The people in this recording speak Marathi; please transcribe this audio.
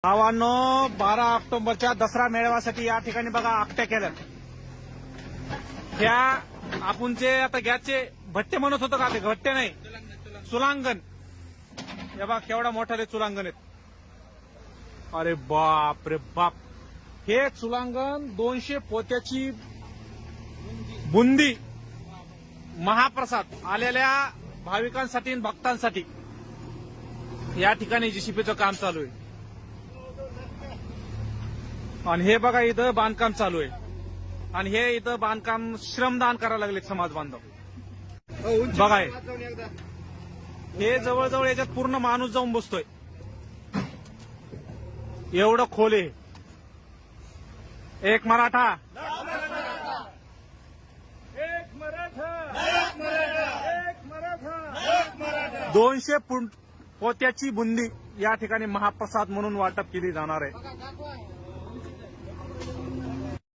भावांनो, 12 ऑक्टोबरच्या दसरा मेळाव्यासाठी या ठिकाणी बघा आकट्या केल्यात. ह्या आपण जे आता गॅसचे भट्टे म्हणत होतो का, ते भट्टे नाही, चुलांगण. हे बघा केवढा मोठा चुलांगण आहेत. अरे बाप रे बाप. हे चुलांगण 200 पोत्याची बुंदी महाप्रसाद आलेल्या भाविकांसाठी आणि भक्तांसाठी या ठिकाणी जीसीपीचं काम चालू आहे. आणि हे बघा इथं बांधकाम चालू आहे. आणि हे इथं बांधकाम श्रमदान करायला लागले समाज बांधव. बघा हे जवळजवळ याच्यात पूर्ण माणूस जाऊन बसतोय, एवढं खोल आहे. एक मराठा, एक मराठा, एक मराठा. 200 पोत्याची बुंदी या ठिकाणी महाप्रसाद म्हणून वाटप केली जाणार आहे.